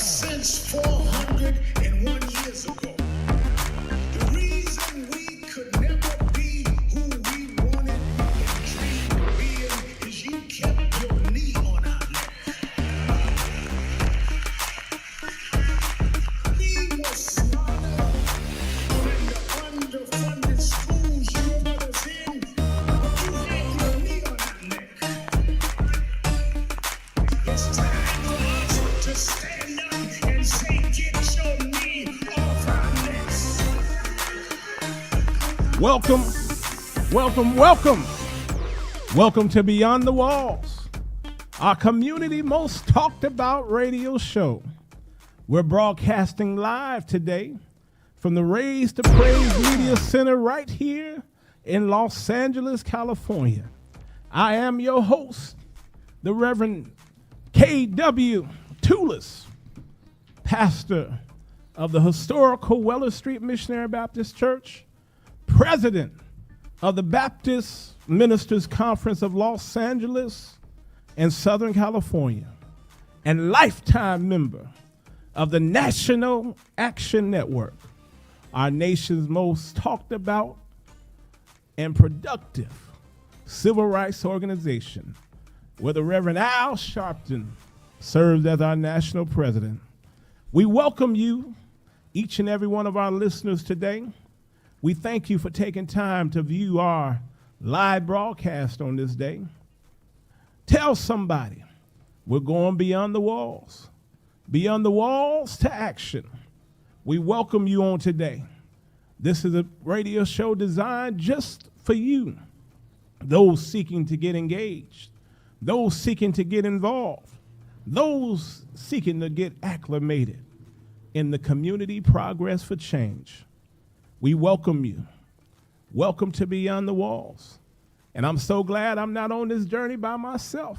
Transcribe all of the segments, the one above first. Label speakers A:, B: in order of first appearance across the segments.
A: since 401 years ago. The reason we could never be who we wanted and dreamed of being is you kept your knee on our neck. We were smarter than the underfunded schools you put us in. You had your knee on our neck. It's time for us to stand up and say, get your knee off our necks.
B: Welcome, welcome, welcome. Welcome to Beyond the Walls, our community most talked about radio show. We're broadcasting live today from the Raise to Praise Media Center right here in Los Angeles, California. I am your host, the Reverend KW Toulis, pastor of the historical Weller Street Missionary Baptist Church, president of the Baptist Ministers Conference of Los Angeles and Southern California, and lifetime member of the National Action Network, our nation's most talked about and productive civil rights organization, where the Reverend Al Sharpton serves as our national president. We welcome you, each and every one of our listeners today. We thank you for taking time to view our live broadcast on this day. Tell somebody we're going beyond the walls to action. We welcome you on today. This is a radio show designed just for you, those seeking to get engaged, those seeking to get involved, those seeking to get acclimated in the community progress for change. We welcome you. Welcome to Beyond the Walls. And I'm so glad I'm not on this journey by myself.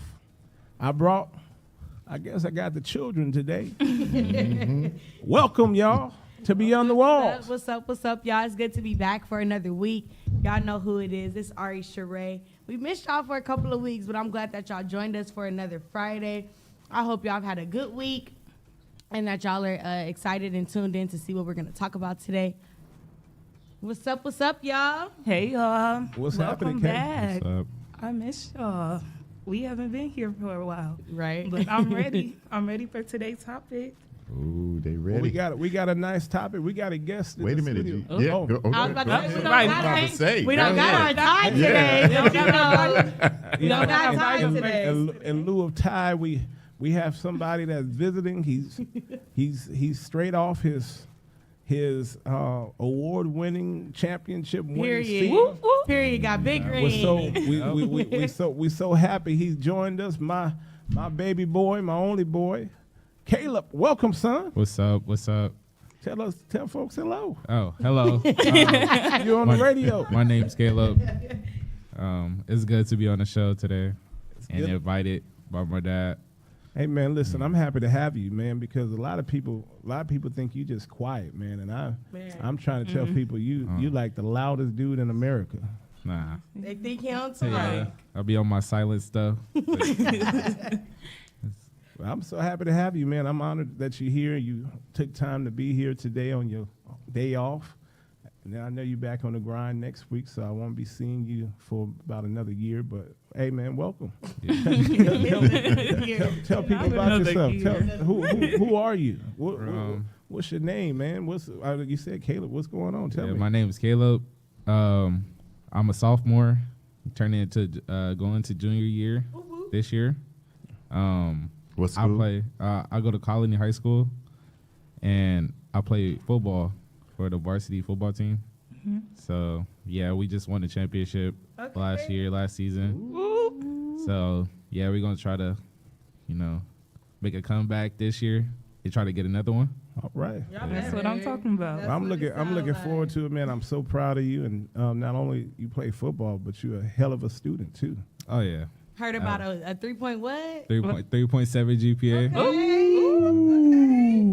B: I got the children today. Welcome, y'all, to Beyond the Walls.
C: What's up, y'all? It's good to be back for another week. Y'all know who it is. It's Ari Sheree. We missed y'all for a couple of weeks, but I'm glad that y'all joined us for another Friday. I hope y'all have had a good week and that y'all are excited and tuned in to see what we're going to talk about today. What's up, y'all?
D: Hey, y'all.
B: What's
D: Welcome
B: happening, Kay?
D: back.
B: What's up?
D: I miss y'all. We haven't been here for a while.
C: Right.
D: But I'm ready. I'm ready for today's topic.
E: Ooh, they ready.
B: Well, we got a nice topic. We got a guest.
E: Wait a minute.
B: Studio.
E: Yeah,
C: Oh.
E: go, okay.
C: I was about to say,
D: Right.
C: we don't got our tie today. We don't got tie today.
B: In lieu of Ty, we have somebody that's visiting. He's straight off his award-winning championship-winning
C: Period.
B: season.
C: Period. Got big green.
B: We so happy he's joined us. My baby boy, my only boy, Caleb. Welcome, son.
F: What's up?
B: Tell folks hello.
F: Oh, hello.
B: You're on the radio.
F: My name's Caleb. It's good to be on the show today and invited by my dad.
B: Hey man, listen, I'm happy to have you, man, because a lot of people think you just quiet, man, and I'm trying to tell people you like the loudest dude in America.
F: Nah.
C: They think he on time.
F: Yeah, I'll be on my silent stuff.
B: Well, I'm so happy to have you, man. I'm honored that you're here. You took time to be here today on your day off. And I know you're back on the grind next week, so I won't be seeing you for about another year. But hey, man, welcome. Yeah. Tell people about yourself. Who are you? What's your name, man? You said Caleb. What's going on? Tell me.
F: My name is Caleb. I'm a sophomore, turning into going to junior year this year.
E: What school?
F: I go to Colony High School, and I play football for the varsity football team. Mm-hmm. So, yeah, we just won the championship last season. Ooh. So, yeah, we're going to try to, make a comeback this year and try to get another one.
B: All right.
D: That's what I'm talking about.
B: Well, I'm looking forward to it, man. I'm so proud of you. And not only you play football, but you're a hell of a student, too.
F: Oh, yeah.
C: Heard about a 3-point what?
F: 3.7 GPA.
C: Okay.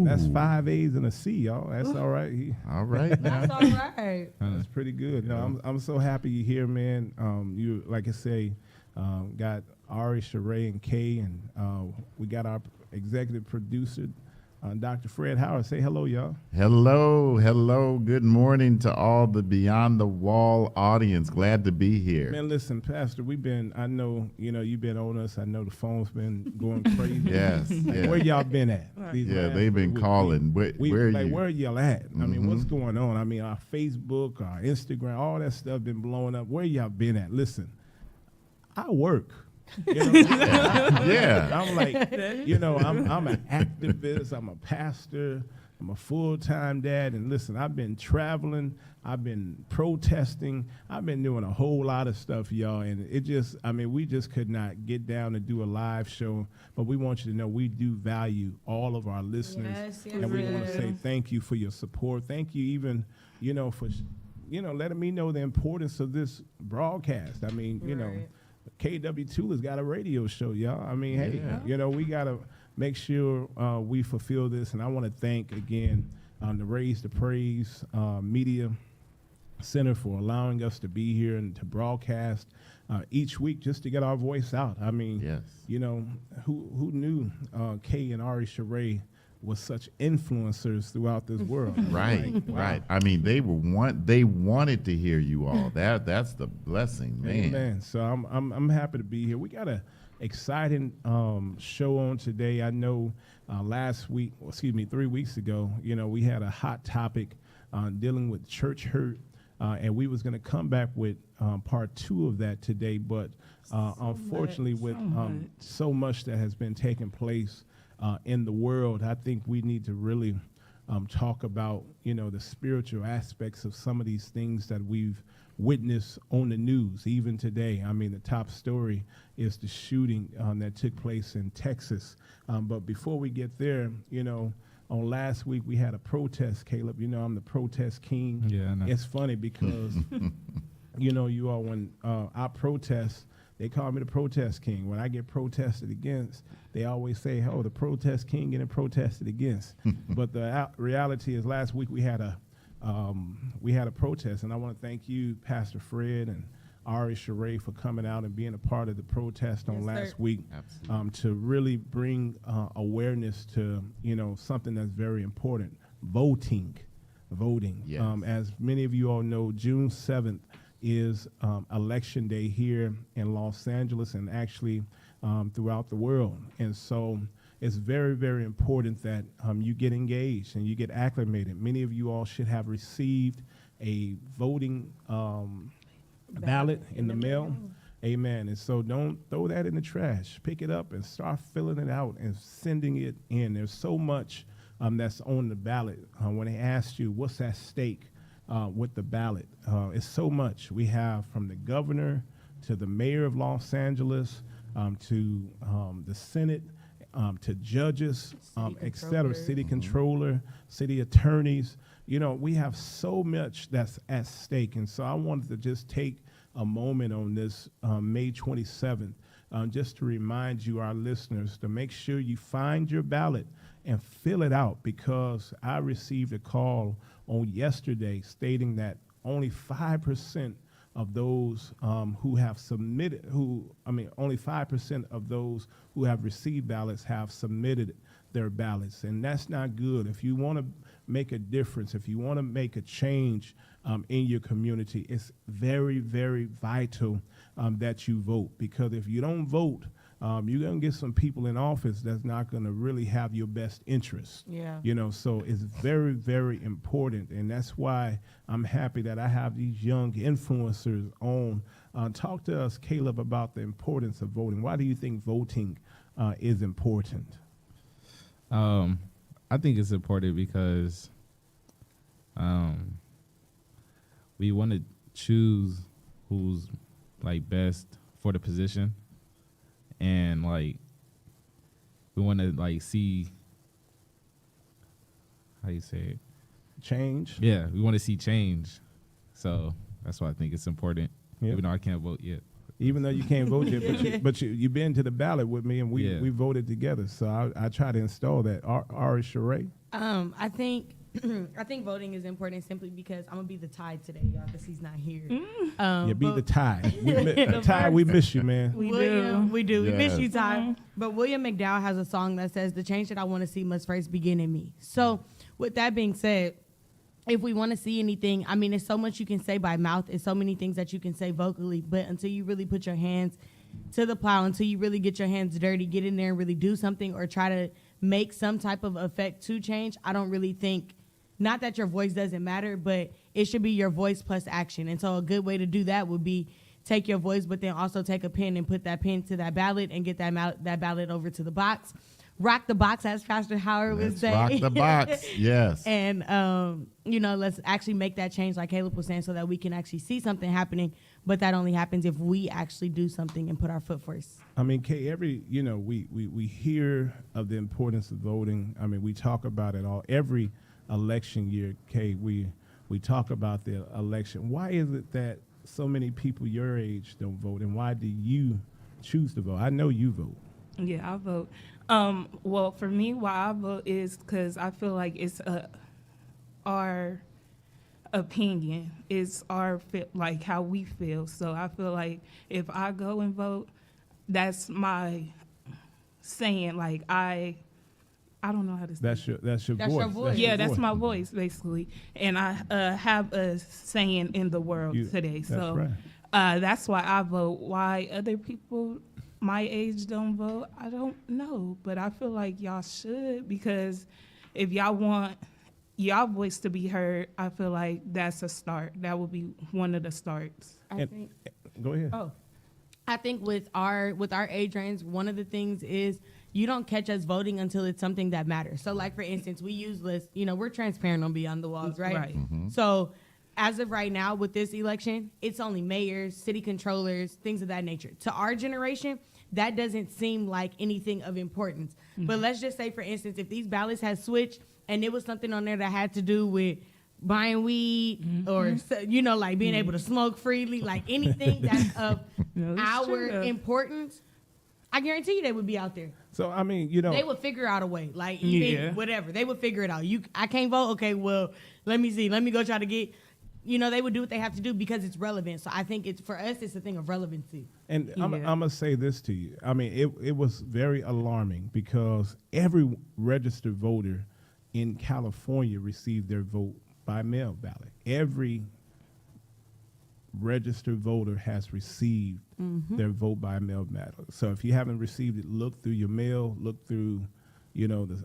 B: That's 5 A's and a C, y'all. That's all right.
E: All right.
C: That's all right.
B: That's pretty good. No, I'm so happy you're here, man. You, like I say, got Ari, Sheree, and Kay, and we got our executive producer, Dr. Fred Howard. Say hello, y'all.
E: Hello. Good morning to all the Beyond the Wall audience. Glad to be here.
B: Man, listen, Pastor, I know, you've been on us. I know the phone's been going crazy.
E: Yes.
B: Where y'all been at?
E: They've been calling. Where are you?
B: Where y'all at? I mean, what's going on? I mean, our Facebook, our Instagram, all that stuff been blowing up. Where y'all been at? Listen, I work.
E: Yeah.
B: I'm like, I'm an activist. I'm a pastor. I'm a full-time dad. And listen, I've been traveling. I've been protesting. I've been doing a whole lot of stuff, y'all. And we just could not get down and do a live show. But we want you to know we do value all of our listeners.
C: Yes,
B: and we want to say thank you for your support. Thank you even, for, letting me know the importance of this broadcast. I mean, KW2 has got a radio show, y'all. I mean, hey, we got to make sure we fulfill this. And I want to thank, again, the Raise the Praise Media Center for allowing us to be here and to broadcast each week just to get our voice out. I mean, who knew Kay and Ari Sheree was such influencers throughout this world?
E: Right. I mean, they wanted to hear you all. That's the blessing, man.
B: Amen. So I'm happy to be here. We got a exciting show on today. I know 3 weeks ago, we had a hot topic dealing with church hurt, and we was going to come back with part 2 of that today. But unfortunately, with so much that has been taking place in the world, I think we need to really talk about, the spiritual aspects of some of these things that we've witnessed on the news, even today. I mean, the top story is the shooting that took place in Texas. But before we get there, on last week we had a protest, Caleb. I'm the protest king.
F: Yeah, I know.
B: It's funny because, you all, when I protest, they call me the protest king. When I get protested against, they always say, "Oh, the protest king getting protested against." But the reality is, last week we had a protest, and I want to thank you, Pastor Fred and Ari Sheree, for coming out and being a part of the protest on last week, to really bring awareness to something that's very important: voting.
E: Yes.
B: As many of you all know, June 7th is election day here in Los Angeles and actually throughout the world. And so it's very, very important that you get engaged and you get acclimated. Many of you all should have received a voting ballot in the mail. Amen. And so don't throw that in the trash. Pick it up and start filling it out and sending it in. There's so much that's on the ballot. When they ask you what's at stake with the ballot, it's so much. We have from the governor to the mayor of Los Angeles to the Senate, to judges, et cetera, city controller, city attorneys. We have so much that's at stake. And so I wanted to just take a moment on this May 27th just to remind you, our listeners, to make sure you find your ballot and fill it out, because I received a call on yesterday stating that only 5% of those who have submitted, only 5% of those who have received ballots have submitted their ballots. And that's not good. If you want to make a difference, if you want to make a change in your community, it's very, very vital that you vote. Because if you don't vote, you're going to get some people in office that's not going to really have your best interest.
C: Yeah.
B: So it's very, very important. And that's why I'm happy that I have these young influencers on. Talk to us, Caleb, about the importance of voting. Why do you think voting is important?
F: I think it's important because we want to choose who's best for the position. And we want to see, how you say it?
B: Change.
F: Yeah, we want to see change. So that's why I think it's important,
B: Yeah.
F: even though I can't vote yet.
B: Even though you can't vote yet, but you've been to the ballot with me, and we voted together. So I try to install that. Ari Sheree?
C: I think I think voting is important simply because I'm gonna be the tie today, y'all, because he's not here.
B: Yeah, be
C: but
B: the tie. Ty, we miss you, man.
C: We do. We miss
E: Yes.
C: you, Ty. But William McDowell has a song that says, "The change that I want to see must first begin in me." So, with that being said, if we want to see anything, I mean, there's so much you can say by mouth. There's so many things that you can say vocally. But until you really put your hands to the plow, until you really get your hands dirty, get in there and really do something or try to make some type of effect to change, I don't really think, not that your voice doesn't matter, but it should be your voice plus action. And so a good way to do that would be take your voice, but then also take a pen and put that pen to that ballot and get that ballot over to the box. Rock the box, as Pastor Howard would
E: Let's
C: say.
E: rock the box. Yes.
C: And, let's actually make that change, like Caleb was saying, so that we can actually see something happening. But that only happens if we actually do something and put our foot first.
B: I mean, Kay, we hear of the importance of voting. I mean, we talk about it all. Every election year, Kay, we talk about the election. Why is it that so many people your age don't vote, and why do you choose to vote? I know you vote.
D: Yeah, I vote. Well, for me, why I vote is because I feel like it's our opinion. It's like how we feel. So I feel like if I go and vote, that's my saying. Like I don't know how to say.
B: That's your
C: That's
B: voice.
C: your voice.
D: Yeah, that's my voice basically, and I have a saying in the world today.
B: That's
D: So
B: right.
D: that's why I vote. Why other people my age don't vote, I don't know, but I feel like y'all should, because if y'all want y'all voice to be heard, I feel like that's a start. That would be one of the starts.
B: Go ahead.
C: I think with our age range, one of the things is you don't catch us voting until it's something that matters. So, like, for instance, we use lists. We're transparent on Beyond the Walls, right?
D: Right.
E: Mm-hmm.
C: So, as of right now, with this election, it's only mayors, city controllers, things of that nature. To our generation, that doesn't seem like anything of importance. Mm-hmm. But let's just say, for instance, if these ballots had switched and it was something on there that had to do with buying weed or, like being able to smoke freely, like anything that's of our importance, I guarantee you they would be out there.
B: So, I mean,
C: they would figure out a way, like even whatever. They would figure it out. I can't vote. Okay, well, let me see. Let me go try to get, they would do what they have to do because it's relevant. So I think for us, it's a thing of relevancy.
B: And I'm going to say this to you. I mean, it was very alarming because every registered voter in California received their vote by mail ballot. Every registered voter has received their vote by mail ballot. So if you haven't received it, look through your mail, look through,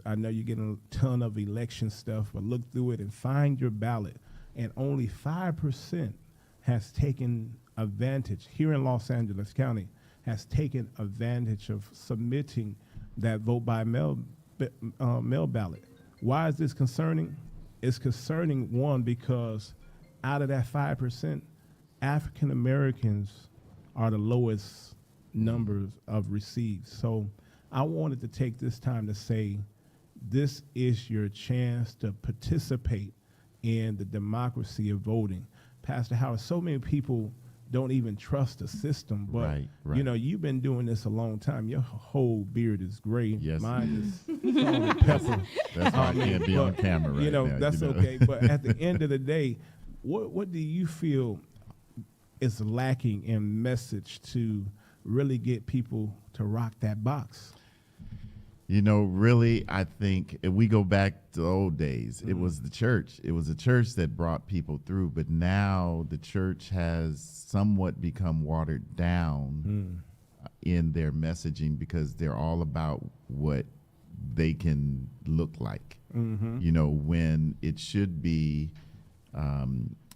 B: I know you're getting a ton of election stuff, but look through it and find your ballot. And only 5% has taken advantage, here in Los Angeles County, has taken advantage of submitting that vote by mail ballot. Why is this concerning? It's concerning, one, because out of that 5%, African Americans are the lowest numbers of received. So I wanted to take this time to say, this is your chance to participate in the democracy of voting. Pastor Howard, so many people don't even trust the system, but
E: right.
B: You've been doing this a long time. Your whole beard is gray.
E: Yes.
B: Mine is salt and pepper.
E: That's why I can't be on camera right now.
B: That's okay. But at the end of the day, what do you feel is lacking in message to really get people to rock that box?
E: Really, I think if we go back to the old days, it was the church. It was the church that brought people through. But now the church has somewhat become watered down in their messaging because they're all about what they can look like. When it should be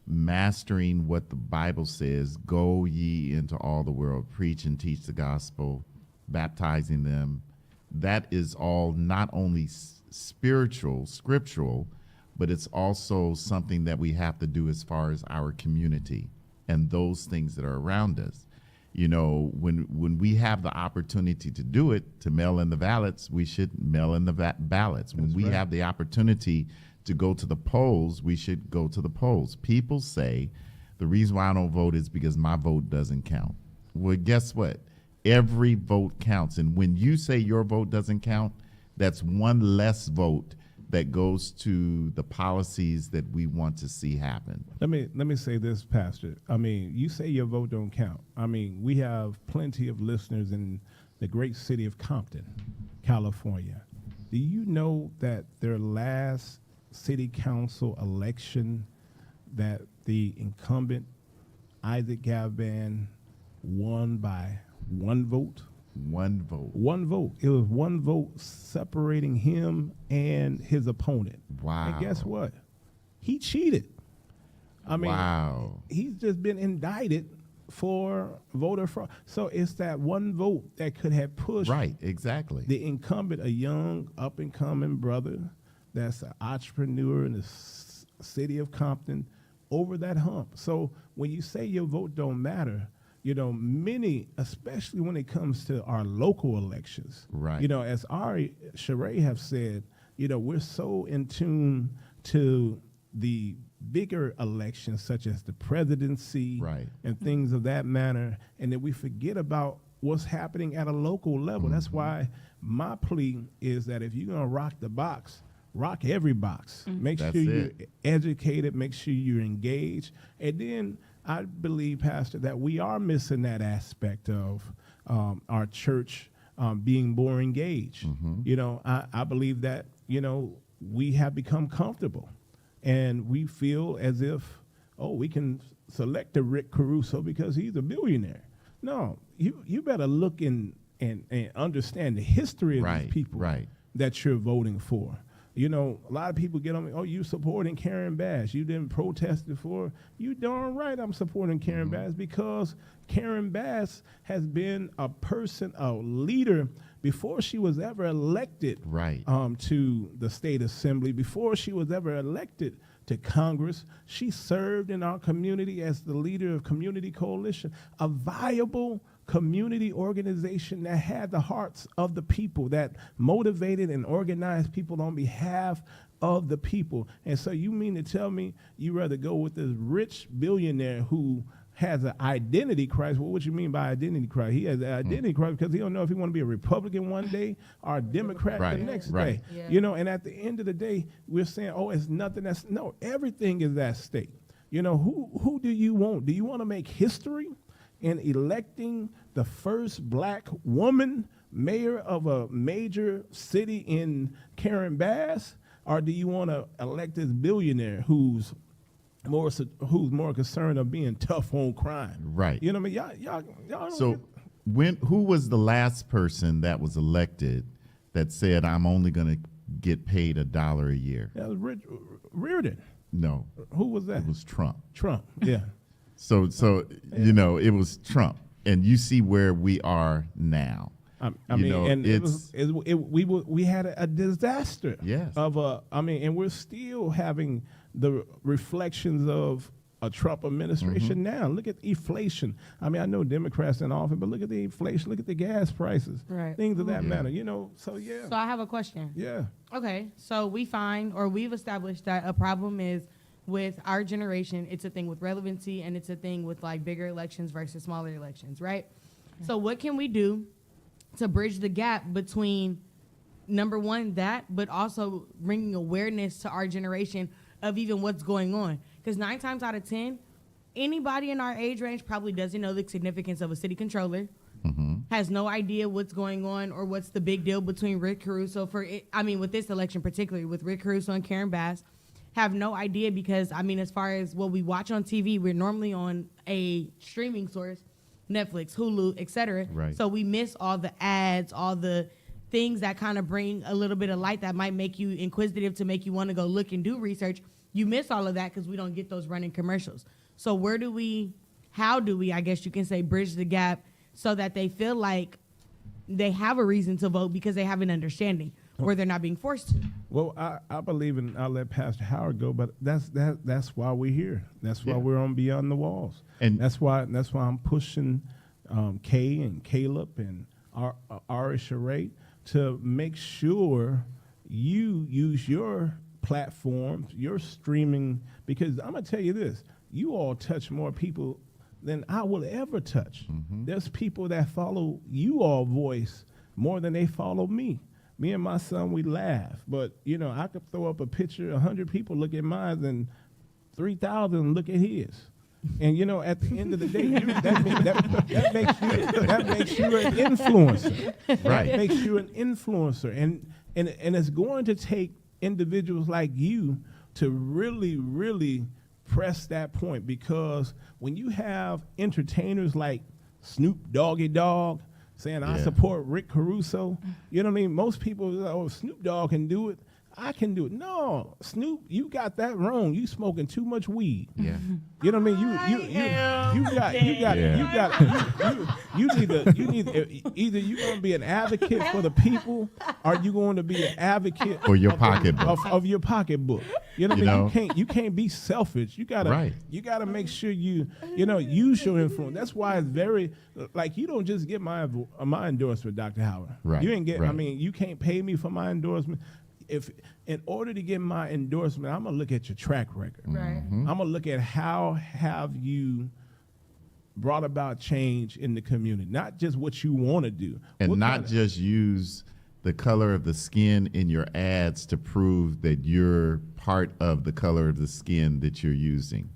E: mastering what the Bible says, go ye into all the world, preach and teach the gospel, baptizing them. That is all not only scriptural, but it's also something that we have to do as far as our community and those things that are around us. When we have the opportunity to do it, to mail in the ballots, we should mail in the ballots. When we have the opportunity to go to the polls, we should go to the polls. People say the reason why I don't vote is because my vote doesn't count. Well, guess what? Every vote counts. And when you say your vote doesn't count, that's one less vote that goes to the policies that we want to see happen.
B: Let me say this, Pastor. I mean, you say your vote don't count. I mean, we have plenty of listeners in the great city of Compton, California. Do you know that their last city council election, that the incumbent Isaac Galvan won by one vote?
E: One vote.
B: One vote. It was one vote separating him and his opponent.
E: Wow.
B: And guess what? He cheated. I mean,
E: wow.
B: he's just been indicted for voter fraud. So it's that one vote that could have pushed
E: Right, exactly.
B: the incumbent, a young up-and-coming brother that's an entrepreneur in the city of Compton, over that hump. So when you say your vote don't matter, you know, many, especially when it comes to our local elections,
E: Right.
B: you know, as Ari Sheree have said, you know, we're so in tune to the bigger elections such as the presidency
E: Right.
B: and things of that manner, and that we forget about what's happening at a local level.
E: Mm-hmm.
B: That's why my plea is that if you're going to rock the box, rock every box. Make
E: That's
B: sure you're
E: it.
B: educated, make sure you're engaged. And then I believe, Pastor, that we are missing that aspect of our church being more engaged. You know, I believe that, you know, we have become comfortable and we feel as if, oh, we can select a Rick Caruso because he's a billionaire. No, you better look and understand the history of
E: Right,
B: these people
E: right.
B: that you're voting for. You know, a lot of people get on me, oh, you supporting Karen Bass. You didn't protest it for. You darn right I'm supporting Karen Bass, because Karen Bass has been a person, a leader, before she was ever elected
E: Right.
B: to the state assembly, before she was ever elected to Congress. She served in our community as the leader of Community Coalition, a viable community organization that had the hearts of the people, that motivated and organized people on behalf of the people. And so you mean to tell me you rather go with this rich billionaire who has an identity crisis? Well, what you mean by identity crisis? He has an identity crisis because he don't know if he want to be a Republican one day or a Democrat
E: Right,
B: the next
E: right.
B: day.
C: Yeah.
B: You know, and at the end of the day, we're saying, oh, it's nothing that's, no, everything is at stake. You know, who do you want? Do you want to make history in electing the first black woman mayor of a major city in Karen Bass? Or do you want to elect this billionaire who's more concerned of being tough on crime?
E: Right.
B: You know what I mean? Y'all don't
E: So who was the last person that was elected that said, I'm only going to get paid $1 a year?
B: that was Reardon.
E: No,
B: Who was that?
E: it was Trump.
B: Trump. Yeah.
E: So you know, it was Trump. And you see where we are now.
B: I
E: You
B: mean,
E: know,
B: and
E: it's-
B: we had a disaster.
E: Yes.
B: And we're still having the reflections of a Trump administration now. Look at inflation. I mean, I know Democrats in office, but look at the inflation. Look at the gas prices.
C: Right.
B: Things of that matter. You know. So yeah.
C: So I have a question.
B: Yeah.
C: Okay, so we've established that a problem is with our generation. It's a thing with relevancy, and it's a thing with like bigger elections versus smaller elections, right? So what can we do to bridge the gap between, number one, that, but also bringing awareness to our generation of even what's going on? Because 9 times out of 10, anybody in our age range probably doesn't know the significance of a city controller, has no idea what's going on or what's the big deal between Rick Caruso with this election particularly, with Rick Caruso and Karen Bass, have no idea because, I mean, as far as what we watch on TV, we're normally on a streaming source, Netflix, Hulu, etc.
E: Right.
C: So we miss all the ads, all the things that kind of bring a little bit of light that might make you inquisitive to make you want to go look and do research. You miss all of that because we don't get those running commercials. So how do we, I guess you can say, bridge the gap so that they feel like they have a reason to vote because they have an understanding where they're not being forced to?
B: Well, I believe in. I'll let Pastor Howard go, but that's why we're here. That's why
E: Yeah.
B: we're on Beyond the Walls,
E: And-
B: that's why I'm pushing Kay and Caleb and Ari Sheree to make sure you use your platforms, your streaming, because I'm gonna tell you this: you all touch more people than I will ever touch. There's people that follow you all voice more than they follow me. me and my son, we laugh. But, you know, I could throw up a picture, 100 people look at mine, and 3,000 look at his. And, you know, at the end of the day, that makes you an influencer.
E: Right.
B: That makes you an influencer. And it's going to take individuals like you to really, really press that point, because when you have entertainers like Snoop Doggy Dogg saying, I
E: Yeah.
B: support Rick Caruso, you know what I mean? Most people, oh, Snoop Dogg can do it, I can do it. No, Snoop, you got that wrong. You smoking too much weed.
E: Yeah.
B: You know what I mean? You need either you're going to be an advocate for the people, or you're going to be an advocate
E: For your pocketbook.
B: of your pocketbook. You know what I mean? You can't be selfish. You gotta make sure you use your influence. That's why it's very like, you don't just get my endorsement, Dr. Howard.
E: Right,
B: You ain't get. I
E: right.
B: mean, you can't pay me for my endorsement. If in order to get my endorsement, I'm gonna look at your track record.
C: Right.
B: I'm gonna look at how have you brought about change in the community, not just what you want to do,
E: And
B: What
E: not
B: kinda-
E: just use the color of the skin in your ads to prove that you're part of the color of the skin that you're using.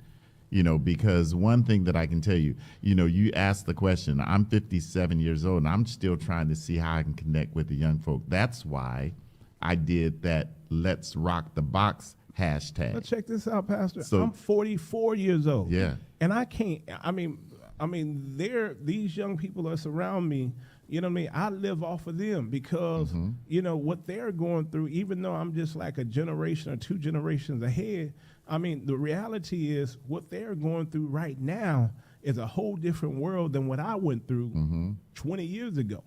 E: You know, because one thing that I can tell you, you asked the question, I'm 57 years old and I'm still trying to see how I can connect with the young folk. That's why I did that Let's Rock the Box hashtag.
B: But check this out, Pastor.
E: So-
B: I'm 44 years old.
E: Yeah.
B: And I can't. I mean, these young people that surround me. You know what I mean? I live off of them because what they're going through. Even though I'm just like a generation or two generations ahead. I mean, the reality is what they're going through right now is a whole different world than what I went through 20 years ago.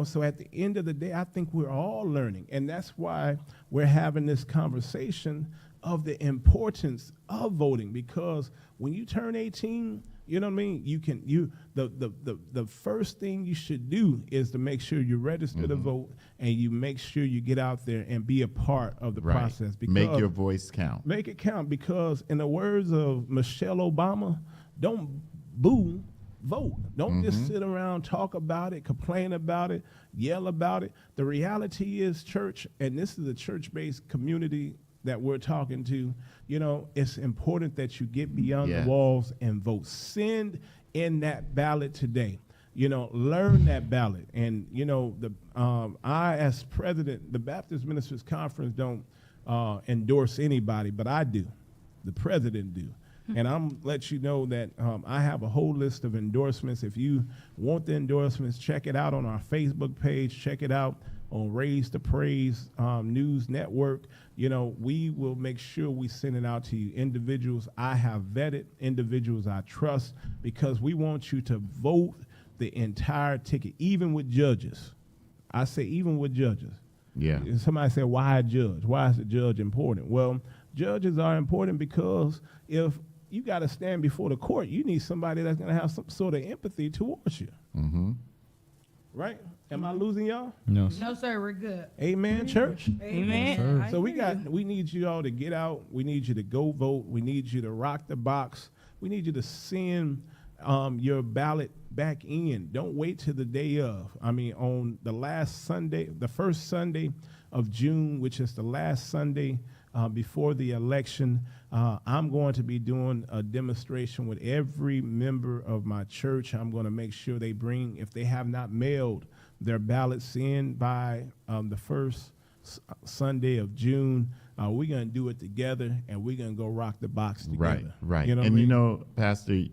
B: So at the end of the day, I think we're all learning. And that's why we're having this conversation of the importance of voting. Because when you turn 18, you know what I mean? The first thing you should do is to make sure you register to vote, and you make sure you get out there and be a part of the
E: Right.
B: process. Because
E: Make your voice count.
B: Make it count, because in the words of Michelle Obama, don't boo, vote. Don't just sit around, talk about it, complain about it, yell about it. The reality is, church, and this is a church-based community that we're talking to, it's important that you get beyond
E: Yeah.
B: the walls and vote. Send in that ballot today. Learn that ballot. And, I, as president, the Baptist Ministers Conference don't endorse anybody, but I do. The president do. And I'm let you know that I have a whole list of endorsements. If you want the endorsements, check it out on our Facebook page. Check it out on Raise the Praise News Network. We will make sure we send it out to you. Individuals I have vetted, individuals I trust, because we want you to vote the entire ticket, even with judges. I say even with judges.
E: Yeah.
B: And somebody said, why a judge? Why is the judge important? Well, judges are important because if you got to stand before the court, you need somebody that's going to have some sort of empathy towards you.
E: Mm-hmm.
B: Right? Am I losing y'all?
F: No.
C: No, sir, we're good.
B: Amen, church.
D: Amen. I
B: So we
D: hear you.
B: we need you all to get out. We need you to go vote. We need you to rock the box. We need you to send your ballot back in. Don't wait till the day of. I mean, on the last Sunday, the first Sunday of June, which is the last Sunday before the election, I'm going to be doing a demonstration with every member of my church. I'm going to make sure they bring, if they have not mailed their ballots in by the first Sunday of June, we're going to do it together, and we're going to go rock the box together.
E: Right.
B: You know what I
E: And
B: mean?
E: Pastor,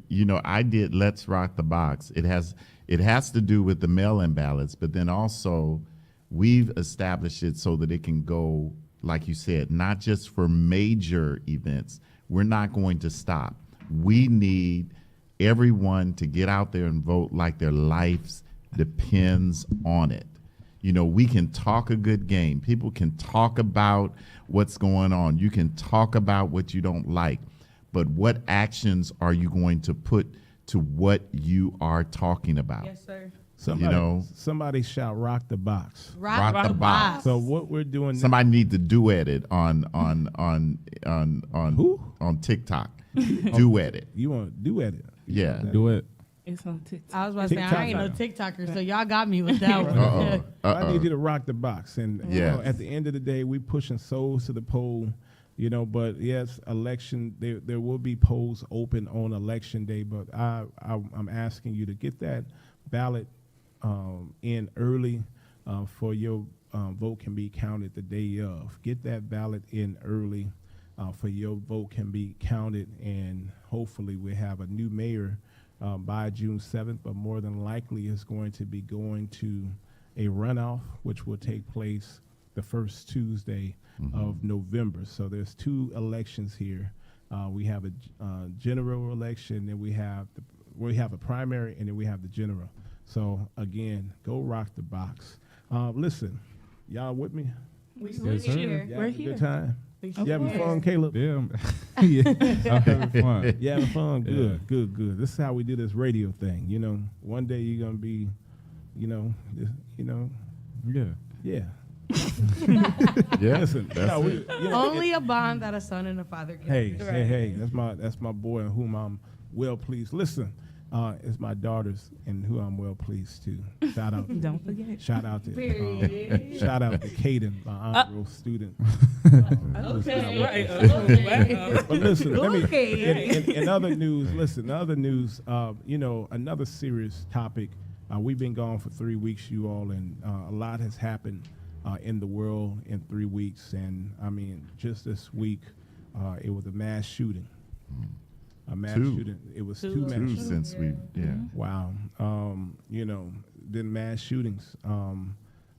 E: I did Let's Rock the Box. It has to do with the mail-in ballots, but then also we've established it so that it can go, like you said, not just for major events. We're not going to stop. We need everyone to get out there and vote like their lives depends on it. We can talk a good game. People can talk about what's going on. You can talk about what you don't like. But what actions are you going to put to what you are talking about?
C: Yes, sir.
B: Somebody shout rock the box.
E: Rock the box.
B: So what we're doing
E: Somebody need to duet it on
B: Who?
E: on TikTok. Duet it.
B: you want to do at it.
E: Yeah.
F: Do it.
D: It's on TikTok.
C: I was about to say, I ain't no TikToker, so y'all got me with that one.
E: Uh-oh.
B: I need you to rock the box. And you
E: Yes.
B: know, at the end of the day, we pushing souls to the poll, you know, but yes, election, there will be polls open on election day, but I'm asking you to get that ballot in early for your vote can be counted the day of. Get that ballot in early for your vote can be counted, and hopefully we have a new mayor by June 7th, but more than likely is going to be going to a runoff, which will take place the first Tuesday of November. So there's 2 elections here. We have a general election, and we have a primary, and then we have the general. So again, go rock the box. Listen, y'all with me?
F: Yes, sir.
C: here.
B: You
D: We're
B: having a
D: here.
B: good time?
C: Of
B: You having
C: course.
B: fun, Caleb?
F: Yeah, I'm having fun.
B: You having fun?
F: Yeah.
B: Good. This is how we do this radio thing. You know, one day you're gonna be,
F: Yeah.
B: yeah.
E: Yeah,
B: Listen,
E: that's
B: no,
E: it.
C: Only a bond that a son and a father can.
B: Hey, that's my boy in whom I'm well pleased. Listen, it's my daughters in who I'm well pleased to. Shout out to
C: Period.
B: shout out to Caden, my honor roll student.
C: Okay.
D: Right.
B: But listen, let me,
C: Okay.
B: in other news, you know, another serious topic. We've been gone for 3 weeks, you all, and a lot has happened in the world in 3 weeks. And I mean, just this week, it was a mass shooting. A mass
E: Two.
B: shooting. It was
C: Two.
B: 2 mass
E: True,
B: shootings.
E: since we, yeah.
B: Wow. You know, been mass shootings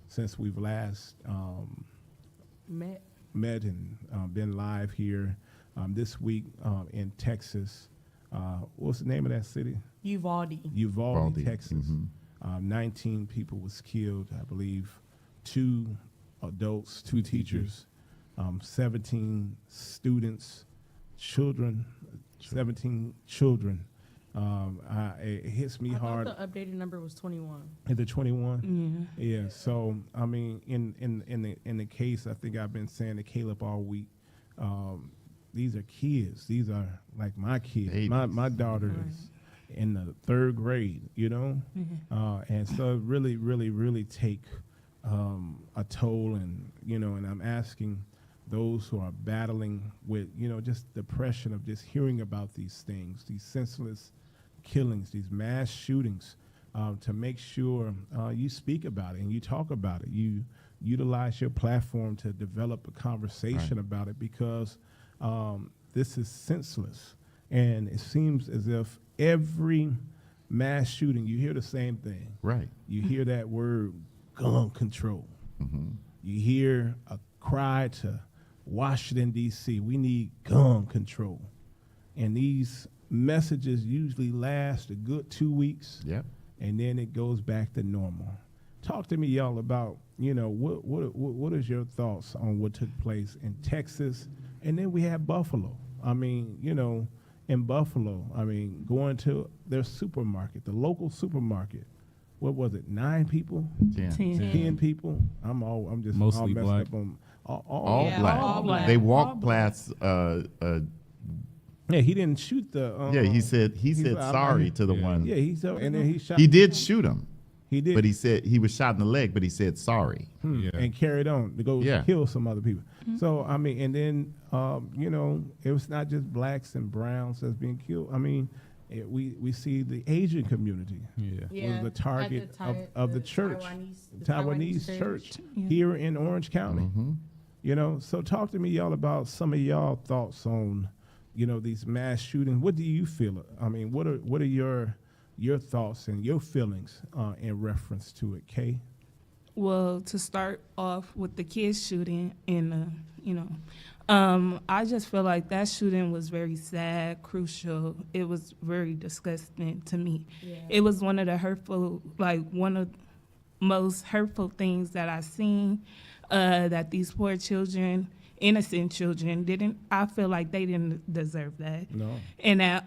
B: since we've last met and been live here this week in Texas. What's the name of that city?
C: Uvalde.
B: Uvalde,
E: Uvalde,
B: Texas.
E: mhm.
B: 19 people was killed, I believe. 2 adults, 2 teachers, 17 students, children, 17 children. It hits me
C: I
B: hard.
C: thought the updated number was 21.
B: At the 21.
D: Yeah.
B: Yeah. So I mean, in the case, I think I've been saying to Caleb all week. These are kids. These are like my kids.
E: Babies.
B: My daughter is in the 3rd grade. You know, and so it really take a toll, and you know, and I'm asking those who are battling with, you know, just depression of just hearing about these things, these senseless killings, these mass shootings, to make sure you speak about it and you talk about it. You utilize your platform to develop a conversation about it, because this is senseless. And it seems as if every mass shooting, you hear the same thing.
E: Right.
B: You hear that word, gun control. You hear a cry to Washington, D.C., we need gun control. And these messages usually last a good 2 weeks,
E: Yep.
B: and then it goes back to normal. Talk to me, y'all, about, you know, what is your thoughts on what took place in Texas? And then we have Buffalo. I mean, you know, in Buffalo, I mean, going to their supermarket, the local supermarket, what was it, 9 people?
E: 10.
B: 10 people? I'm just
F: Mostly
B: all messed
F: black.
B: up on
E: All
C: Yeah,
E: black.
C: all black.
E: They
C: All
E: walked
C: black.
E: past.
B: Yeah, he didn't shoot the.
E: Yeah, he said
B: like,
E: sorry to the
F: Yeah.
E: one.
B: Yeah, and then he shot.
E: He did shoot him,
B: He did.
E: but he said he was shot in the leg, but he said sorry.
F: Yeah.
B: And carried on to go
E: Yeah.
B: kill some other people. So I mean, and then you know, it was not just blacks and browns that's being killed. I mean, we see the Asian community
F: Yeah.
B: was the target of the church,
C: the
B: Taiwanese church
D: Yeah.
B: here in Orange County.
E: Mm-hmm.
B: You know, so talk to me, y'all, about some of y'all thoughts on, you know, these mass shootings. What do you feel? I mean, what are your thoughts and your feelings in reference to it, Kay?
D: Well, to start off with the kids shooting, and I just feel like that shooting was very sad, crucial. It was very disgusting to me.
C: Yeah.
D: It was one of the most hurtful things that I seen. That these poor children, innocent children, I feel like they didn't deserve that.
B: No.
D: And that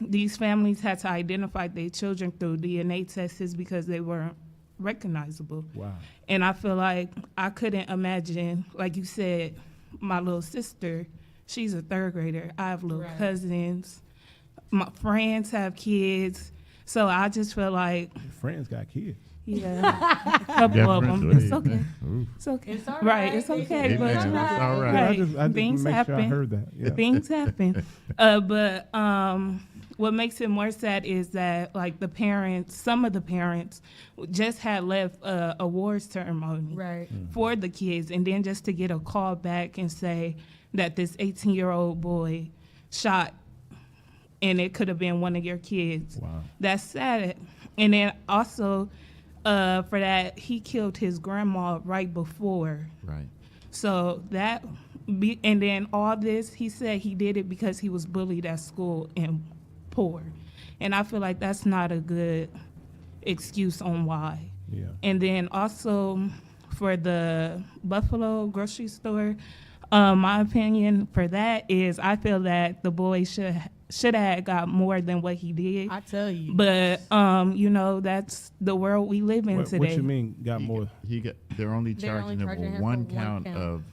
D: these families had to identify their children through DNA tests because they weren't recognizable.
B: Wow.
D: And I feel like I couldn't imagine, like you said, my little sister, she's a 3rd grader. I have little
C: Right.
D: cousins. My friends have kids. So I just feel like,
B: Your friends got kids.
D: yeah, a couple of them.
E: Definitely.
D: It's okay.
E: Ooh.
D: It's okay.
C: It's all
D: right.
C: right.
D: It's okay.
E: Amen.
D: But you know,
E: That's all right.
B: I just
D: Things
B: make
D: happen.
B: sure I heard that. Yeah.
D: Things happen. But what makes it more sad is that like the parents, some of the parents, just had left a awards ceremony
C: Right.
D: for the kids, and then just to get a call back and say that this 18-year-old boy shot, and it could have been one of your kids.
B: Wow.
D: That's sad. And then also, for that, he killed his grandma right before.
E: Right.
D: So that, and then all this, he said he did it because he was bullied at school and poor. And I feel like that's not a good excuse on why.
B: Yeah.
D: And then also for the Buffalo grocery store, my opinion for that is I feel that the boy should have got more than what he did.
C: I tell you.
D: But you know, that's the world we live in today.
B: What you mean got
E: He
B: more?
E: got- He got. They're only
C: They're only
E: charging him
C: charging
E: with
C: him
E: one
C: for one
E: count
C: count
E: of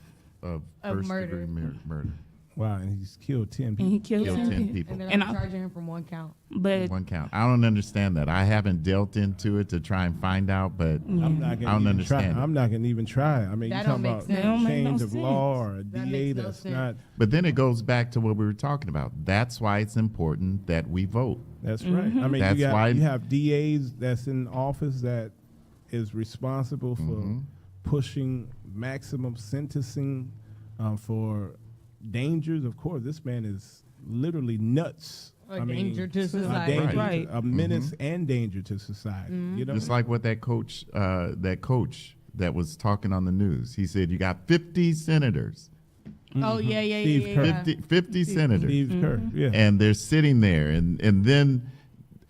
C: of
E: first
C: murder.
E: degree murder.
B: Wow, and he's killed 10
D: And
B: people.
D: he killed
E: Killed
D: 10
E: 10
D: people.
E: people.
C: And they're
D: And
C: only
D: I-
C: charging him from one count.
D: But
E: One count. I don't understand that. I haven't dealt into it to try and find out, but
B: I'm not
E: I don't
B: gonna even
E: understand
B: try.
E: it.
B: I'm not gonna even try. I mean,
C: That
B: you
C: don't
B: talking
C: make
B: about
C: sense.
D: That don't make no
B: change of law or a
C: That
B: DA
C: makes no
B: that's
C: sense.
B: not.
E: But then it goes back to what we were talking about. That's why it's important that we vote.
B: That's right. I mean,
E: That's why-
B: you have DAs that's in office that is responsible for pushing maximum sentencing for dangers. Of course, this man is literally nuts.
C: A danger to
B: a
C: society.
B: danger,
D: Right.
B: a menace and danger to society. You know,
E: Just like what that coach that was talking on the news. He said, you got 50 senators,
C: Oh, yeah, yeah,
B: Steve
C: yeah,
B: Kerr.
C: yeah.
E: 50 senators.
B: Steve Kerr. Yeah.
E: And they're sitting there. And then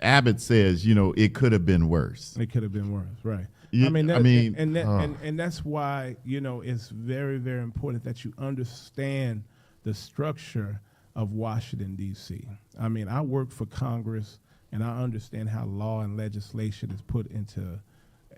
E: Abbott says, it could have been worse.
B: It could have been worse, right?
E: Yeah,
B: I mean,
E: I mean,
B: and that's why it's very, very important that you understand the structure of Washington D.C. I mean, I work for Congress, and I understand how law and legislation is put into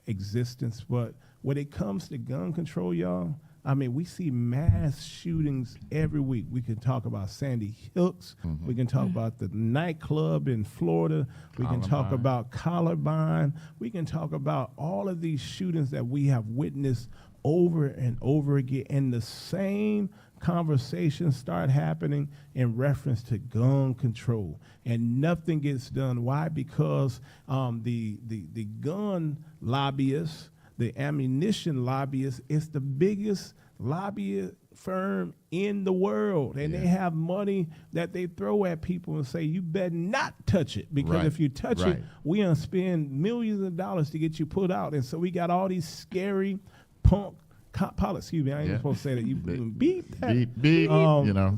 B: existence. But when it comes to gun control, y'all, I mean, we see mass shootings every week. We can talk about Sandy Hooks. We can talk about the nightclub in Florida. We can talk
E: Columbine.
B: about Columbine. We can talk about all of these shootings that we have witnessed over and over again. And the same conversations start happening in reference to gun control. And nothing gets done. Why? Because the gun lobbyists, the ammunition lobbyists, is the biggest lobbyist firm in the world, and they have money that they throw at people and say, you better not touch it, because
E: Right,
B: if you touch
E: right.
B: it, we gonna spend millions of dollars to get you put out. And so we got all these scary punk excuse me, I ain't
E: Yeah.
B: supposed to say that. You beep that.
E: Beep, beep,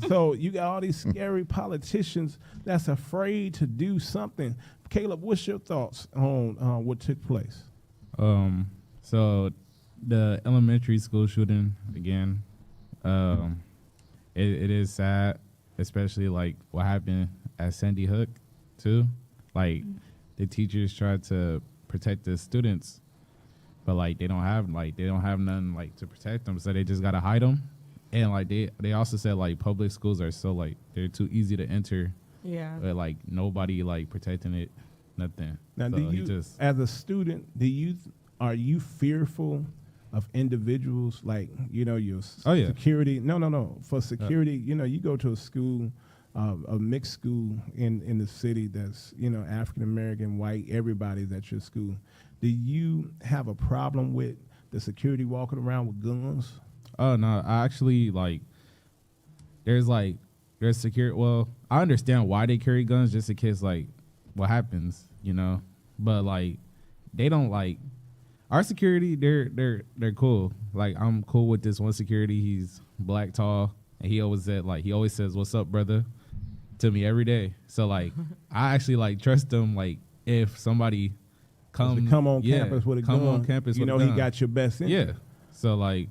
B: So you got all these scary politicians that's afraid to do something. Caleb, what's your thoughts on what took place?
F: So the elementary school shooting again, it is sad, especially like what happened at Sandy Hook too. Like the teachers tried to protect the students, but like they don't have nothing like to protect them, so they just gotta hide them. And like they also said like public schools are so like they're too easy to enter,
C: Yeah.
F: but like nobody like protecting it, nothing.
B: Now,
F: so
B: do
F: he
B: you,
F: just
B: as a student, are you fearful of individuals like your
F: Oh, yeah.
B: security? No. For security, you go to a school, a mixed school in the city that's African American, white, everybody's at your school. Do you have a problem with the security walking around with guns?
F: Oh no, I actually there's security. Well, I understand why they carry guns, just in case like what happens, But like they don't like our security. They're cool. Like I'm cool with this one security. He's black, tall, and he always says "What's up, brother?" to me every day. So like I actually like trust him. Like if somebody
B: To come on campus with a gun,
F: on campus with a
B: he
F: gun.
B: got your best interest.
F: Yeah. So like,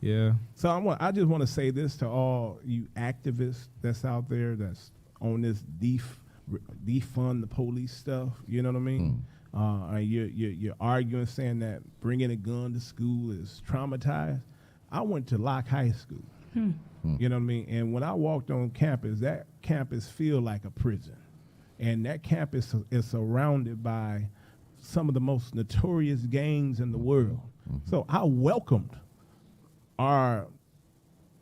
F: yeah.
B: So I just want to say this to all you activists that's out there that's on this defund the police stuff. You know what I mean? You're arguing, saying that bringing a gun to school is traumatized. I went to Locke High School. You know what I mean? And when I walked on campus, that campus feel like a prison. and that campus is surrounded by some of the most notorious gangs in the world. So I welcomed our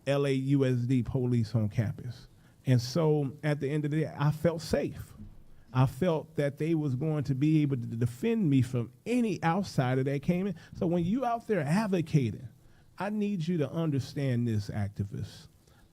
B: LAUSD police on campus. And so at the end of the day, I felt safe. I felt that they was going to be able to defend me from any outsider that came in. So when you out there advocating, I need you to understand this, activists.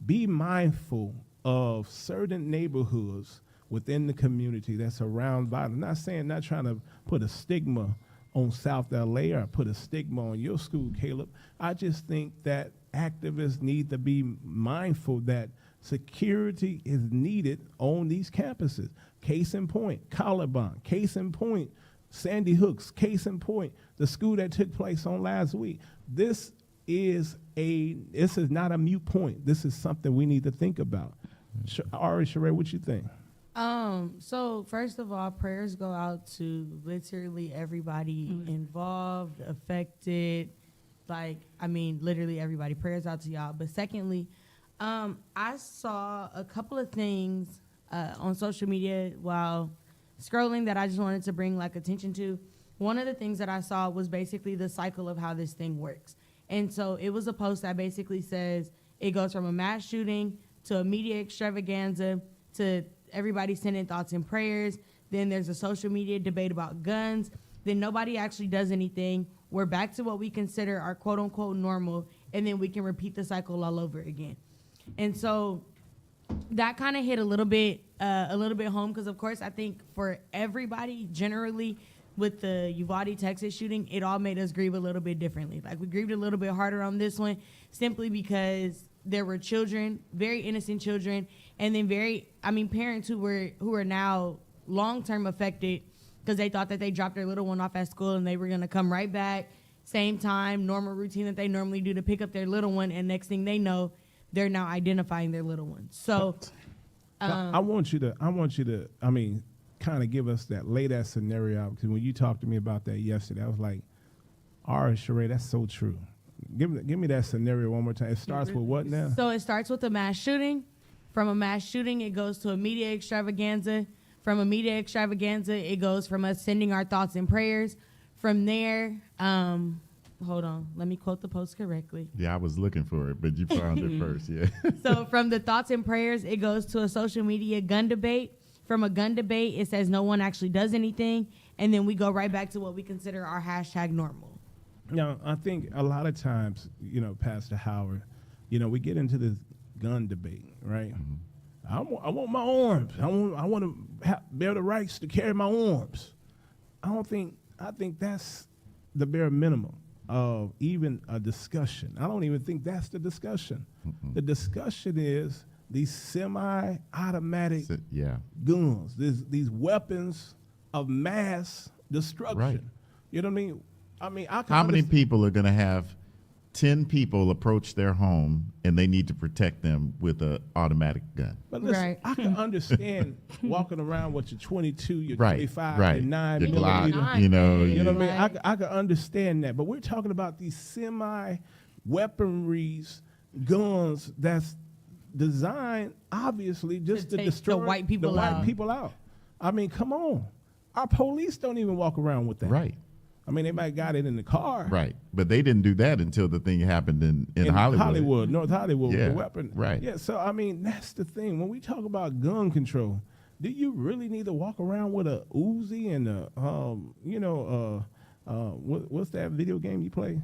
B: Be mindful of certain neighborhoods within the community that's around violence. Not trying to put a stigma on South LA or put a stigma on your school, Caleb. I just think that activists need to be mindful that security is needed on these campuses. Case in point, Columbine. Case in point, Sandy Hooks. Case in point, the school that took place on last week. This is not a mute point. This is something we need to think about. Ari, Sheree, what you think?
C: So first of all, prayers go out to literally everybody involved, affected, literally everybody. Prayers out to y'all. But secondly, I saw a couple of things on social media while scrolling that I just wanted to bring attention to. One of the things that I saw was basically the cycle of how this thing works. And so it was a post that basically says it goes from a mass shooting to a media extravaganza to everybody sending thoughts and prayers. Then there's a social media debate about guns. Then nobody actually does anything. We're back to what we consider our quote unquote normal. And then we can repeat the cycle all over again. And so that kind of hit a little bit home because, of course, I think for everybody generally with the Uvalde, Texas shooting, it all made us grieve a little bit differently. We grieved a little bit harder on this one simply because there were children, very innocent children, and then parents who were now long-term affected because they thought that they dropped their little one off at school and they were going to come right back, same time, normal routine that they normally do to pick up their little one, and next thing they know, they're now identifying their little one. So
B: I want you to kind of give us that lay that scenario out, because when you talked to me about that yesterday, I was like, all right, Sheree, that's so true. Give me that scenario one more time. It starts with what now?
C: So it starts with a mass shooting. From a mass shooting, it goes to a media extravaganza. From a media extravaganza, it goes from us sending our thoughts and prayers. From there, hold on, let me quote the post correctly.
E: Yeah, I was looking for it, but you found it first, yeah.
C: So from the thoughts and prayers, it goes to a social media gun debate. From a gun debate, it says no one actually does anything. And then we go right back to what we consider our hashtag normal.
B: Now, I think a lot of times, Pastor Howard, we get into this gun debate, right? Mm-hmm. I want my arms. I want to bear the rights to carry my arms. I think that's the bare minimum of even a discussion. I don't even think that's the discussion. Mm-hmm. The discussion is these semi-automatic guns, these weapons of mass destruction.
E: Right.
B: You know what I mean?
E: How many people are going to have 10 people approach their home and they need to protect them with an automatic gun?
B: But listen, I can understand walking around with your 22, your 25,
E: your
B: 9
E: the Glock,
B: You know what I mean? I can understand that. But we're talking about these semi-weaponries, guns that's designed, obviously, just to destroy
C: the white people
B: out. I mean, come on. Our police don't even walk around with that.
E: Right.
B: I mean, they might got it in the car.
E: Right. But they didn't do that until the thing happened in Hollywood.
B: North Hollywood,
E: yeah,
B: with the weapon.
E: Right.
B: Yeah, so, that's the thing. When we talk about gun control, do you really need to walk around with a Uzi and what's that video game you play?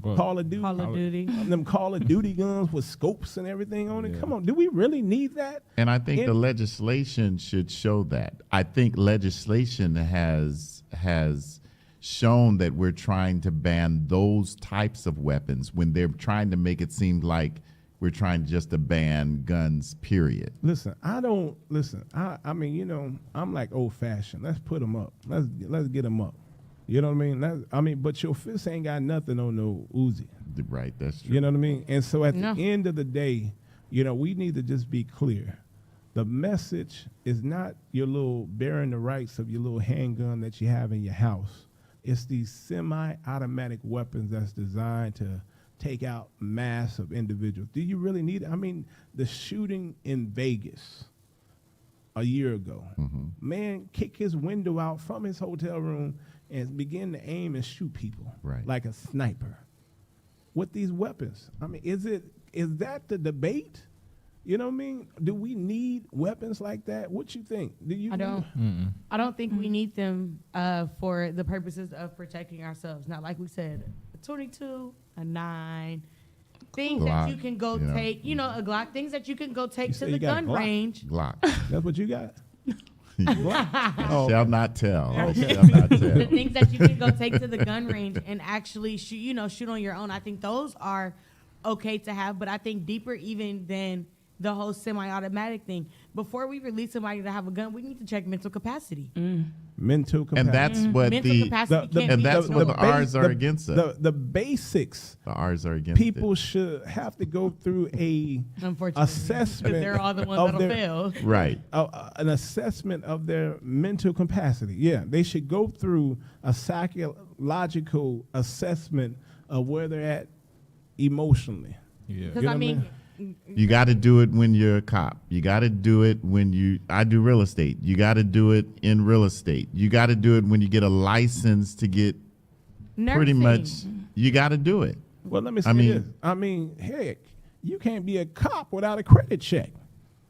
F: What?
C: Call of Duty.
B: Them Call of Duty guns with scopes and everything on it. Yeah. Come on, do we really need that?
E: And I think the legislation should show that. I think legislation has shown that we're trying to ban those types of weapons when they're trying to make it seem like we're trying just to ban guns, period.
B: Listen, I'm like old fashioned. Let's put them up. Let's get them up. You know what I mean? But your fist ain't got nothing on no Uzi.
E: Right, that's true.
B: You know what I mean? And so at the end of the day, we need to just be clear. The message is not your little bearing the rights of your little handgun that you have in your house. It's these semi-automatic weapons that's designed to take out mass of individuals. Do you really need it? I mean, the shooting in Vegas, a year ago. Man kicked his window out from his hotel room and began to aim and shoot people
E: Right.
B: like a sniper with these weapons. I mean, is that the debate? You know what I mean? Do we need weapons like that? What you think? Do you?
C: I don't. I don't think we need them for the purposes of protecting ourselves. Now, like we said, a 22, a 9, things that
E: Glock,
C: you can go
E: you know.
C: take. You know, a Glock. Things that you can go take
B: You
C: to
B: say
C: the
B: you got a
C: gun
B: Glock?
C: range.
E: Glock.
B: That's what you got. Oh.
E: Shall not tell.
B: Okay.
E: Shall not
C: The
E: tell.
C: things that you can go take to the gun range and actually shoot. You know, shoot on your own. I think those are okay to have. But I think deeper even than the whole semi-automatic thing. Before we release somebody to have a gun, we need to check mental capacity.
B: Mental capacity.
E: And that's what
C: Mental
E: the
C: capacity can't
E: and
C: be
E: that's
C: just
E: what
C: no-
E: the R's are against it.
B: The basics.
E: The R's are against
B: People
E: it.
B: should have to go through a
C: Unfortunately,
B: assessment
C: because they're all the ones
B: of
C: that'll
B: their-
C: fail.
E: Right.
B: an assessment of their mental capacity. Yeah, they should go through a psychological assessment of where they're at emotionally.
F: Yeah.
C: Because
B: You know
C: I
B: what I
C: mean,
E: You got to do it when you're a cop. You got to do it when I do real estate. You got to do it in real estate. You got to do it when you get a license to get pretty
C: nursing.
E: much, you got to do it.
B: Well, let me say
E: I mean-
B: this. I mean, heck, you can't be a cop without a credit check.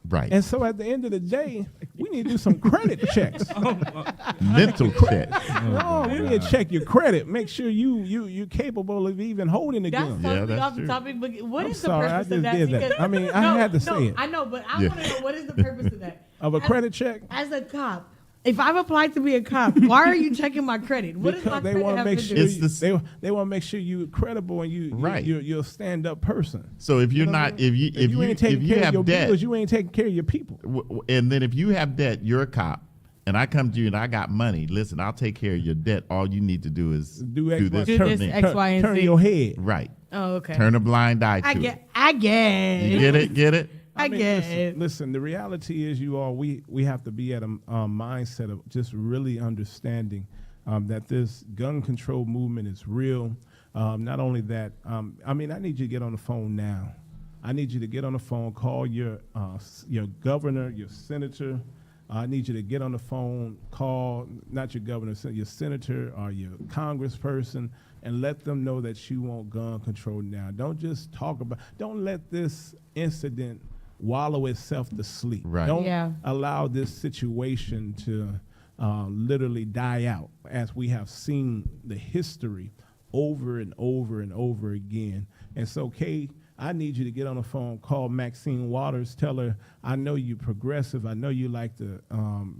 E: Right.
B: And so at the end of the day, we need to do some credit checks.
E: Mental check.
B: No, we need to check your credit. Make sure you're capable of even holding the
C: That's
B: gun.
E: Yeah,
C: totally
E: that's
C: off the
E: true.
C: topic. But what
B: I'm
C: is
B: sorry,
C: the
B: I
C: purpose
B: just
C: of that?
B: did that.
C: Because-
B: I mean, I had to say it.
C: I know, but I
E: Yeah.
C: want to know what is the purpose of that?
B: Of a
C: As-
B: credit check?
C: As a cop, if I've applied to be a cop, why are you checking my credit? What does my
B: Because they
C: credit
B: want to
C: have
B: make
C: to
B: sure
C: do?
E: It's the
B: they want to make sure you're credible and
E: Right.
B: you're a stand up person.
E: So if you're
B: You know what I
E: not,
B: mean?
E: if you
B: ain't taking
E: if you
B: care of
E: have
B: your
E: debt,
B: bills, you ain't taking care of your people.
E: and then if you have debt, you're a cop, and I come to you and I got money. Listen, I'll take care of your debt. All you need to do is
B: Do X, Y,
E: this.
C: Do
E: turn
C: this,
E: in.
C: X, Y, and
B: turn
C: Z.
B: your head.
E: Right.
C: Oh, okay.
E: Turn a blind eye to
C: I
E: it.
C: guess.
E: You get it? Get it?
C: I
B: mean,
C: guess.
B: listen, the reality is, we have to be at a mindset of just really understanding that this gun control movement is real. Not only that, I mean, I need you to get on the phone now. I need you to get on the phone, call your governor, your senator. I need you to get on the phone, call not your governor, your senator or your congressperson, and let them know that you want gun control now. Don't just talk about. Don't let this incident wallow itself to sleep.
E: Right.
B: Don't
C: Yeah.
B: allow this situation to literally die out, as we have seen the history over and over and over again. And so, Kay, I need you to get on the phone, call Maxine Waters, tell her, I know you're progressive, I know you like to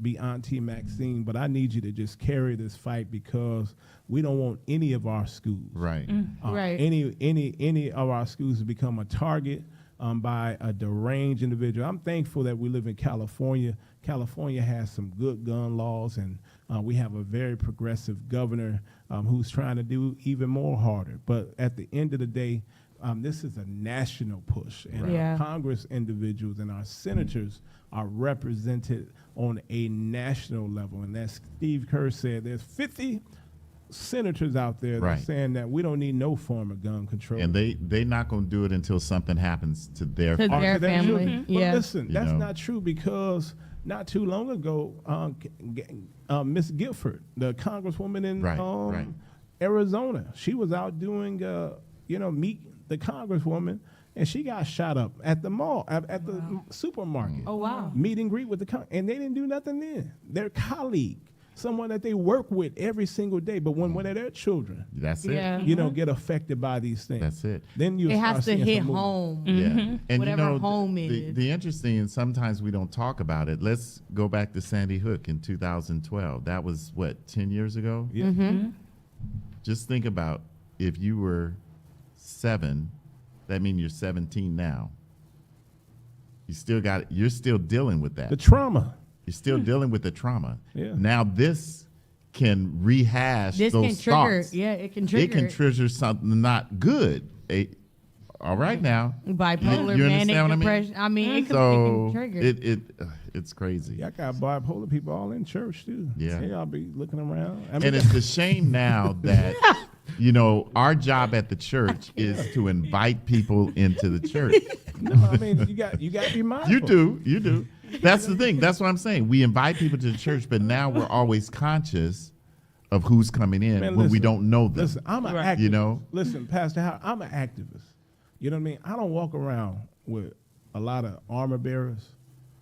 B: be Auntie Maxine, but I need you to just carry this fight because we don't want any of our schools,
E: Right.
C: Right.
B: any of our schools to become a target by a deranged individual. I'm thankful that we live in California. California has some good gun laws, and we have a very progressive governor who's trying to do even more harder. But at the end of the day, this is a national push, and
C: Yeah.
B: our Congress individuals and our senators are represented on a national level. And as Steve Kerr said, there's 50 senators out there that are
E: Right.
B: saying that we don't need no form of gun control.
E: And they're not going to do it until something happens to their
C: To
B: Or
C: their
B: to their
C: family.
B: children. But
C: Yeah.
B: listen,
E: You
B: that's
E: know.
B: not true, because not too long ago, Miss Gifford, the congresswoman in
E: Right.
B: Arizona, she was out doing, meet the congresswoman, and she got shot up at the mall, at the supermarket.
C: Oh, wow.
B: Meet and greet with and they didn't do nothing then. Their colleague, someone that they work with every single day, but when they're their children,
E: That's it.
C: Yeah.
B: get affected by these things.
E: That's it.
B: Then you
C: It
B: start
C: has to
B: seeing
C: hit
B: some movement.
C: home.
E: Yeah. And
C: Whatever
E: you know,
C: home
E: the,
C: is.
E: the interesting, and sometimes we don't talk about it. Let's go back to Sandy Hook in 2012. That was what, 10 years ago?
B: Yeah.
C: Mm-hmm.
E: Just think about if you were 7, that means you're 17 now. You're still dealing with that.
B: The trauma.
E: You're still dealing with the trauma.
B: Yeah.
E: Now this can rehash
C: This
E: those
C: can trigger.
E: thoughts.
C: Yeah, it can trigger.
E: It can trigger something not good. All right now.
C: Bipolar,
E: You
C: manic
E: understand what I mean?
C: depression. I mean, it
E: So
C: can trigger.
E: it's crazy.
B: Yeah, I got bipolar people all in church too.
E: Yeah.
B: Y'all be looking around. I mean,
E: And it's a shame now that our job at the church is to invite people into the church.
B: no, I mean you got to be mindful.
E: You do. That's the thing. That's what I'm saying. We invite people to the church, but now we're always conscious of who's coming in
B: Man,
E: when we
B: listen,
E: don't know them.
B: Listen, I'm an
D: Right.
B: activist.
E: You know?
B: Listen, Pastor Howard, I'm an activist. You know what I mean? I don't walk around with a lot of armor bearers.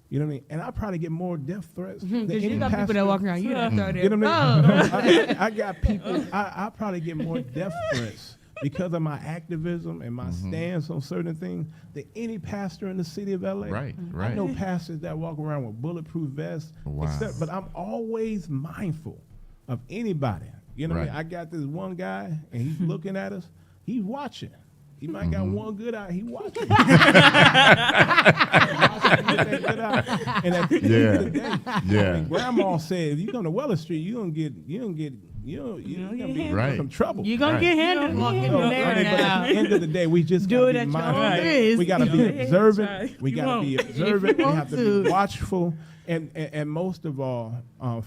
B: You know what I mean? And I probably get more death threats than
C: Because
B: any
C: you got
B: pastor.
C: people that walk around, you don't throw
B: You know
C: them.
B: what I mean? I got people. I probably get more death threats because of my activism and my stance on certain things than any pastor in the city of LA.
E: Right,
B: I
E: right.
B: know pastors that walk around with bulletproof vests.
E: Wow.
B: But I'm always mindful of anybody. You know what I mean?
E: Right.
B: I got this one guy, and he's looking at us. He's watching. He might got one good eye. He watching. And at the end of the day,
E: Yeah.
B: I mean, Grandma said, if you come to Weller Street, you're gonna be
E: Right.
B: in some trouble.
C: You're going to get handled walking in
B: So,
C: there
B: I mean, but
C: now.
B: at the end of the day, we just
C: Do
B: gotta
C: it
B: be
C: at your
B: mindful.
C: own risk.
B: We gotta be
D: Try.
B: observant. We
D: You
B: gotta be
D: won't.
B: observant. We
C: want
B: have to
C: to.
B: be watchful, and most of all,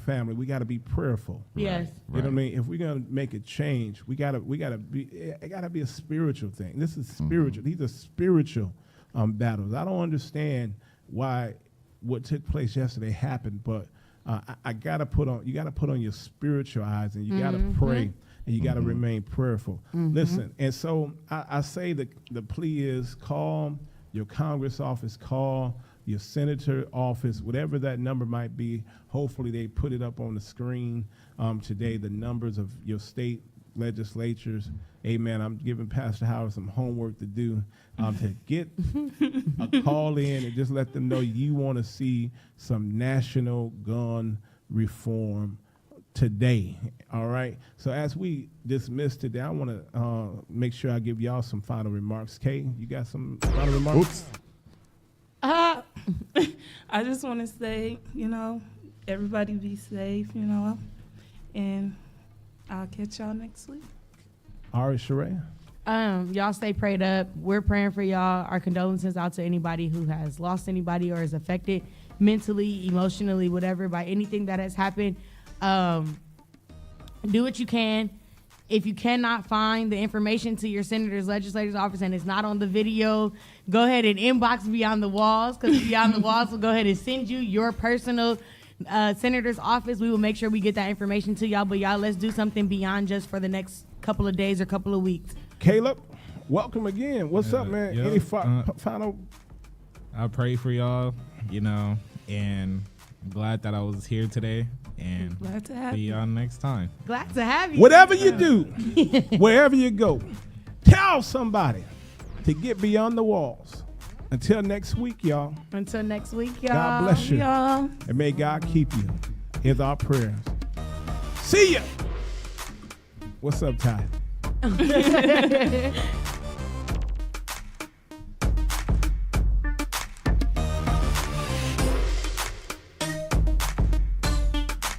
B: family, we gotta be prayerful.
C: Yes.
B: You know what I mean? If we're gonna make a change, it gotta be a spiritual thing. This is spiritual. These are spiritual battles. I don't understand why what took place yesterday happened, but I gotta you gotta put on your spiritual eyes, and you gotta pray, and you gotta remain prayerful. Listen, and so I say the plea is call your Congress office, call your senator office, whatever that number might be. Hopefully they put it up on the screen today, the numbers of your state legislatures. Amen. I'm giving Pastor Howard some homework to do to get a call in and just let them know you want to see some national gun reform today. All right. So as we dismiss today, I want to make sure I give y'all some final remarks. Kay, you got some final remarks?
E: Oops.
D: I just want to say, everybody be safe, and I'll catch y'all next week.
B: Ari Sheree.
C: Y'all stay prayed up. We're praying for y'all. Our condolences out to anybody who has lost anybody or is affected mentally, emotionally, whatever, by anything that has happened. Do what you can. If you cannot find the information to your senator's legislator's office and it's not on the video, go ahead and inbox Beyond the Walls, because Beyond the Walls will go ahead and send you your personal senator's office. We will make sure we get that information to y'all. But y'all, let's do something beyond just for the next couple of days or couple of weeks.
B: Caleb, welcome again. What's up, man?
F: Yep.
B: Any final?
F: I pray for y'all, and I'm glad that I was here today, and
D: Glad to have
F: see
D: you.
F: y'all next time.
C: Glad to have you.
B: Whatever you do, wherever you go, tell somebody to get beyond the walls. Until next week, y'all.
C: Until next week, y'all.
B: God bless you.
D: Y'all.
B: And may God keep you. Here's our prayers. See ya. What's up, Ty?